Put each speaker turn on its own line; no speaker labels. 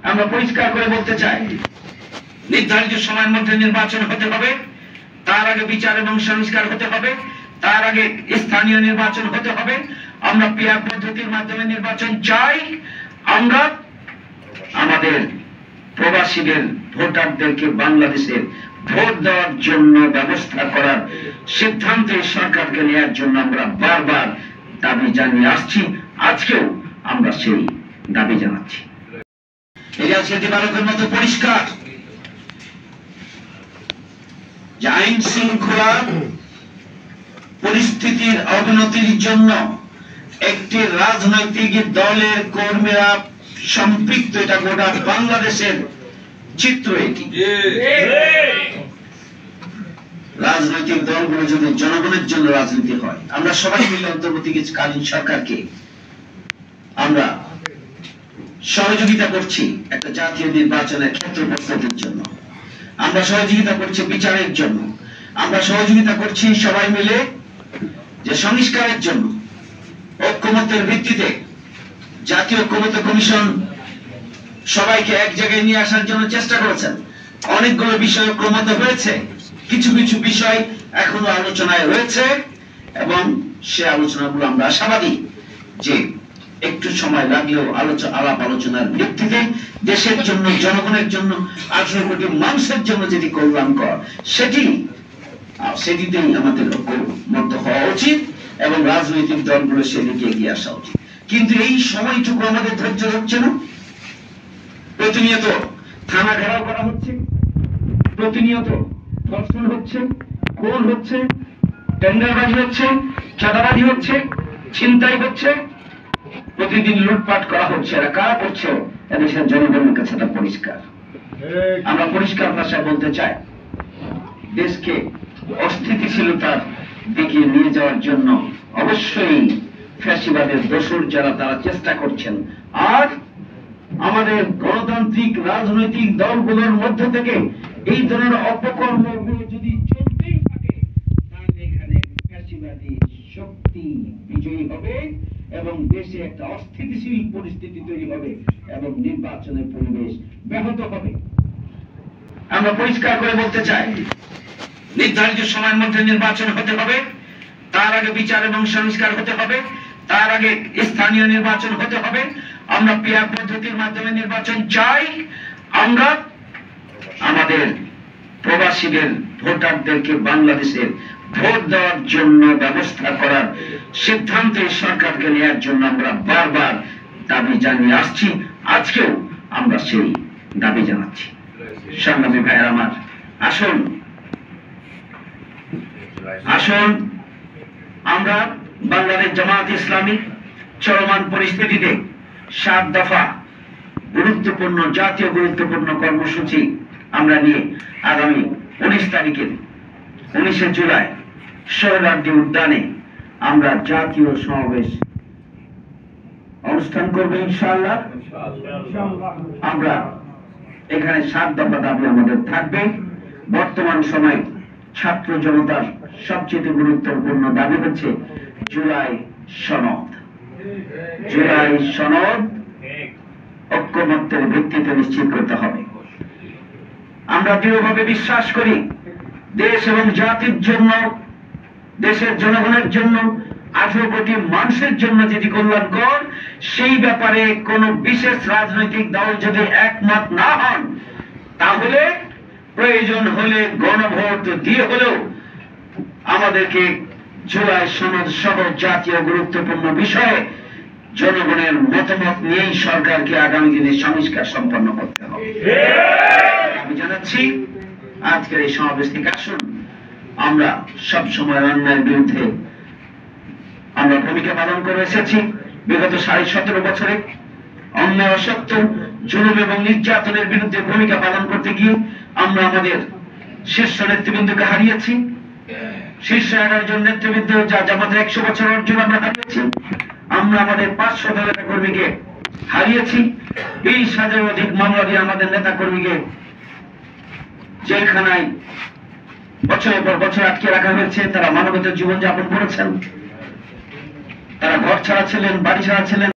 আমরা পরিষ্কার করে বলতে চাই, নির্ধারিত সময়ের মধ্যে নির্বাচন হতে হবে, তার আগে বিচার এবং সংস্কার হতে হবে, তার আগে স্থানীয় নির্বাচন হতে হবে। আমরা পিআর পদ্ধতির মাধ্যমে নির্বাচন চাই। আমরা আমাদের প্রবাসীদের ভোটারদেরকে বাংলাদেশের ভোট দেওয়ার জন্য ব্যবস্থা করার সিদ্ধান্ত সরকারকে নেওয়ার জন্য আমরা বারবার দাবি জানিয়ে আসছি। আজকেও আমরা সেই দাবি জানাচ্ছি। এই আজকে দিবালোকের মতো পরিষ্কার যে আইন শৃঙ্খলা পরিস্থিতির অবনতির জন্য একটি রাজনৈতিক দলের কর্মীরা সম্পৃক্ত, এটা গোটা বাংলাদেশের চিত্র। এটি রাজনৈতিক দলগুলো যদি জনগণের জন্য রাজনীতি হয়, আমরা সবাই মিলে অন্তর্বর্তীকালীন সরকারকে আমরা সহযোগিতা করছি একটা জাতীয় নির্বাচনের ক্ষেত্র প্রস্তুতির জন্য, আমরা সহযোগিতা করছি বিচারের জন্য, আমরা সহযোগিতা করছি সবাই মিলে যে সংস্কারের জন্য। ঐক্যমত্যের ভিত্তিতে জাতীয় ঐক্যমত্য কমিশন সবাইকে এক জায়গায় নিয়ে আসার জন্য চেষ্টা করেছেন। অনেকগুলো বিষয় ঐক্যমত হয়েছে, কিছু কিছু বিষয় এখনো আলোচনায় রয়েছে এবং সে আলোচনাগুলো আমরা আশাবাদী যে একটু সময় লাগলেও আলাপ আলোচনার ভিত্তিতে দেশের জন্য, জনগণের জন্য, 18 কোটি মানুষের জন্য যেটি কল্যাণকর সেটিতেই আমাদের ঐক্যমত্য হওয়া উচিত এবং রাজনৈতিক দলগুলো সেদিকে এগিয়ে আসা উচিত। কিন্তু এই সময়টুকু আমাদের ধৈর্য হচ্ছে না। প্রতিনিয়ত থানা ঘেরাও করা হচ্ছে, প্রতিনিয়ত ধর্ষণ হচ্ছে, খুন হচ্ছে, টেন্ডারবাজি হচ্ছে, চাঁদাবাজি হচ্ছে, ছিনতাই হচ্ছে, প্রতিদিন লুটপাট করা হচ্ছে। এরা কারা করছে? এদেশের জনগণের কাছে এটা পরিষ্কার। আমরা পরিষ্কার ভাষায় বলতে চাই, দেশকে অস্থিতিশীলতার দিকে নিয়ে যাওয়ার জন্য অবশ্যই ফ্যাসিবাদের দোসর যারা তারা চেষ্টা করছেন। আর আমাদের গণতান্ত্রিক রাজনৈতিক দলগুলোর মধ্য থেকে এই ধরনের অপকর্মগুলো যদি চলতেই থাকে, তাহলে এখানে ফ্যাসিবাদী শক্তি বিজয়ী হবে এবং দেশে একটা অস্থিতিশীল পরিস্থিতি তৈরি হবে এবং নির্বাচনের পরিবেশ ব্যাহত হবে। আমরা পরিষ্কার করে বলতে চাই, নির্ধারিত সময়ের মধ্যে নির্বাচন হতে হবে, তার আগে বিচার এবং সংস্কার হতে হবে, তার আগে স্থানীয় নির্বাচন হতে হবে। আমরা পিআর পদ্ধতির মাধ্যমে নির্বাচন চাই। আমরা আমাদের প্রবাসীদের ভোটারদেরকে বাংলাদেশের ভোট দেওয়ার জন্য ব্যবস্থা করার সিদ্ধান্ত সরকারকে নেওয়ার জন্য আমরা বারবার দাবি জানিয়ে আসছি। আজকেও আমরা সেই দাবি জানাচ্ছি। সংগ্রামী ভাইয়ের আমার, আসুন আমরা বাংলাদেশ জামায়াত ইসলামী চলমান পরিস্থিতিতে 7 দফা গুরুত্বপূর্ণ, জাতীয় গুরুত্বপূর্ণ কর্মসূচি আমরা নিয়ে আগামী 19 জুলাই সোহরাওয়ার্দী উদ্যানে আমরা জাতীয় সমাবেশ অনুষ্ঠান করব ইনশাআল্লাহ। আমরা এখানে 7 দফা দাবি আমাদের থাকবে। বর্তমান সময়ে ছাত্র জনতার সবচেয়ে গুরুত্বপূর্ণ দাবি হচ্ছে জুলাই সনদ। জুলাই সনদ ঐক্যমত্যের ভিত্তিতে নিশ্চিত করতে হবে। আমরা দৃঢ়ভাবে বিশ্বাস করি, দেশ এবং জাতির জন্য, দেশের জনগণের জন্য, 18 কোটি মানুষের জন্য যেটি কল্যাণকর, সেই ব্যাপারে কোন বিশেষ রাজনৈতিক দল যদি একমত না হন, তাহলে প্রয়োজন হলে গণভোট দিয়ে হলেও আমাদেরকে জুলাই সনদ সহ জাতীয় গুরুত্বপূর্ণ বিষয়ে জনগণের মতামত নিয়েই সরকারকে আগামী দিনে সংস্কার সম্পন্ন করতে হবে। আমি জানাচ্ছি, আজকের এই সমাবেশ থেকে আসুন আমরা সব সময় অন্যায়ের বিরুদ্ধে আমরা ভূমিকা পালন করে এসেছি। বিগত 17.5 বছরে অন্যায়, অসত্য, জুলুম এবং নির্যাতনের বিরুদ্ধে ভূমিকা পালন করতে গিয়ে আমরা আমাদের শীর্ষ নেতৃবৃন্দকে হারিয়েছি। শীর্ষ 11 জন নেতৃবৃন্দ, যা আমাদের 100 বছর অর্জন আমরা হারিয়েছি। আমরা আমাদের 500 নেতা কর্মীকে হারিয়েছি। 20,000 অধিক মামলা দিয়ে আমাদের নেতা কর্মীকে জেলখানায় বছরের পর বছর আটকে রাখা হয়েছে। তারা মানবতার জীবনযাপন করেছেন, তারা ঘর ছাড়া ছিলেন, বাড়ি ছাড়া ছিলেন।